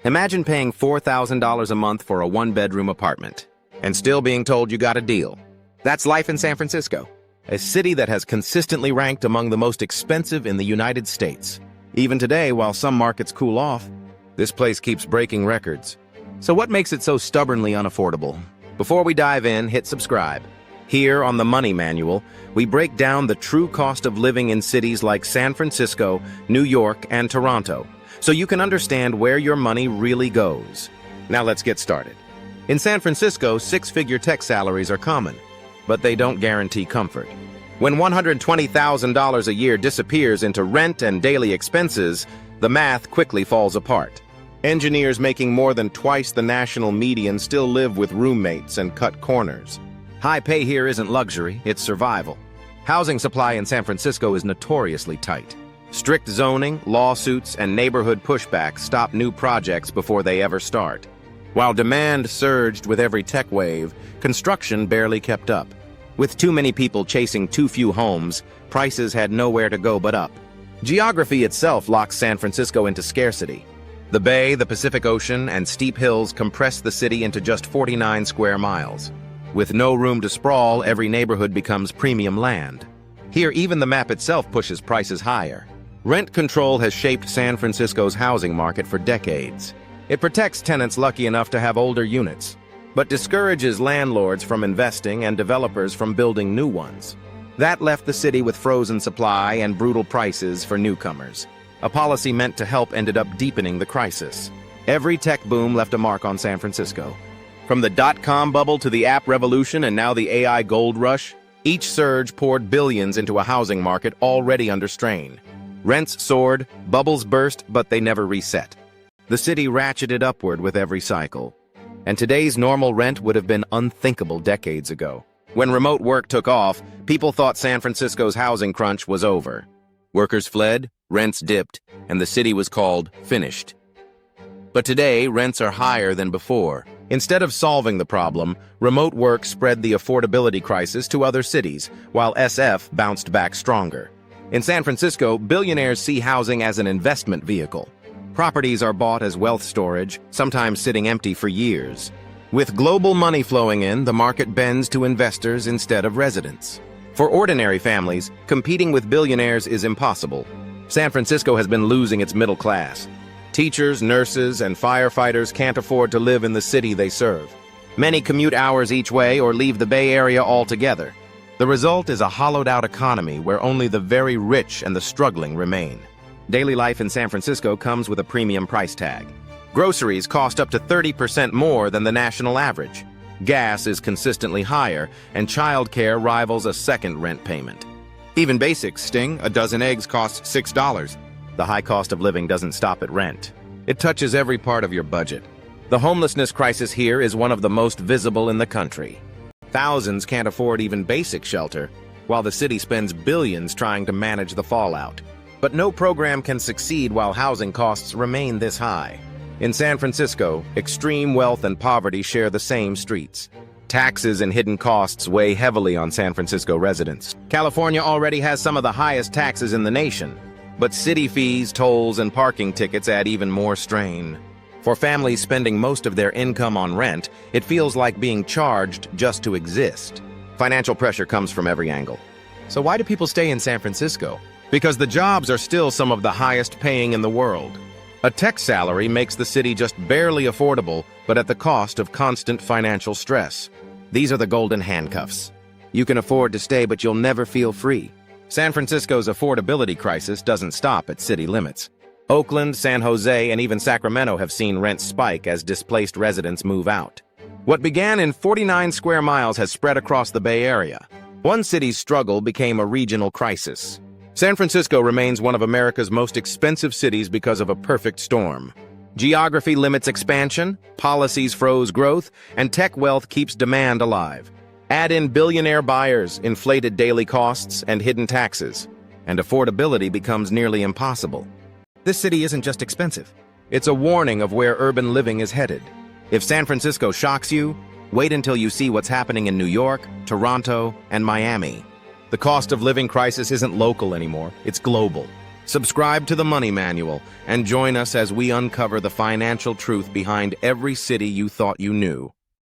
Imagine paying $4,000 a month for a one-bedroom apartment and still being told you got a deal. That's life in San Francisco, a city that has consistently ranked among the most expensive in the United States. Even today, while some markets cool off, this place keeps breaking records. So what makes it so stubbornly unaffordable? Before we dive in, hit subscribe. Here on the Money Manual, we break down the true cost of living in cities like San Francisco, New York, and Toronto, so you can understand where your money really goes. Now let's get started. In San Francisco, six-figure tech salaries are common, but they don't guarantee comfort. When $120,000 a year disappears into rent and daily expenses, the math quickly falls apart. Engineers making more than twice the national median still live with roommates and cut corners. High pay here isn't luxury, it's survival. Housing supply in San Francisco is notoriously tight. Strict zoning, lawsuits, and neighborhood pushback stop new projects before they ever start. While demand surged with every tech wave, construction barely kept up. With too many people chasing too few homes, prices had nowhere to go but up. Geography itself locks San Francisco into scarcity. The Bay, the Pacific Ocean, and steep hills compress the city into just 49 square miles. With no room to sprawl, every neighborhood becomes premium land. Here, even the map itself pushes prices higher. Rent control has shaped San Francisco's housing market for decades. It protects tenants lucky enough to have older units, but discourages landlords from investing and developers from building new ones. That left the city with frozen supply and brutal prices for newcomers. A policy meant to help ended up deepening the crisis. Every tech boom left a mark on San Francisco. From the dot-com bubble to the app revolution and now the AI gold rush, each surge poured billions into a housing market already under strain. Rents soared, bubbles burst, but they never reset. The city ratcheted upward with every cycle. And today's normal rent would have been unthinkable decades ago. When remote work took off, people thought San Francisco's housing crunch was over. Workers fled, rents dipped, and the city was called finished. But today, rents are higher than before. Instead of solving the problem, remote work spread the affordability crisis to other cities, while SF bounced back stronger. In San Francisco, billionaires see housing as an investment vehicle. Properties are bought as wealth storage, sometimes sitting empty for years. With global money flowing in, the market bends to investors instead of residents. For ordinary families, competing with billionaires is impossible. San Francisco has been losing its middle class. Teachers, nurses, and firefighters can't afford to live in the city they serve. Many commute hours each way or leave the Bay Area altogether. The result is a hollowed-out economy where only the very rich and the struggling remain. Daily life in San Francisco comes with a premium price tag. Groceries cost up to 30% more than the national average. Gas is consistently higher, and childcare rivals a second rent payment. Even basics sting. A dozen eggs costs $6. The high cost of living doesn't stop at rent. It touches every part of your budget. The homelessness crisis here is one of the most visible in the country. Thousands can't afford even basic shelter, while the city spends billions trying to manage the fallout. But no program can succeed while housing costs remain this high. In San Francisco, extreme wealth and poverty share the same streets. Taxes and hidden costs weigh heavily on San Francisco residents. California already has some of the highest taxes in the nation, but city fees, tolls, and parking tickets add even more strain. For families spending most of their income on rent, it feels like being charged just to exist. Financial pressure comes from every angle. So why do people stay in San Francisco? Because the jobs are still some of the highest paying in the world. A tech salary makes the city just barely affordable, but at the cost of constant financial stress. These are the golden handcuffs. You can afford to stay, but you'll never feel free. San Francisco's affordability crisis doesn't stop at city limits. Oakland, San Jose, and even Sacramento have seen rents spike as displaced residents move out. What began in 49 square miles has spread across the Bay Area. One city's struggle became a regional crisis. San Francisco remains one of America's most expensive cities because of a perfect storm. Geography limits expansion, policies froze growth, and tech wealth keeps demand alive. Add in billionaire buyers, inflated daily costs, and hidden taxes, and affordability becomes nearly impossible. This city isn't just expensive. It's a warning of where urban living is headed. If San Francisco shocks you, wait until you see what's happening in New York, Toronto, and Miami. The cost of living crisis isn't local anymore, it's global. Subscribe to the Money Manual and join us as we uncover the financial truth behind every city you thought you knew.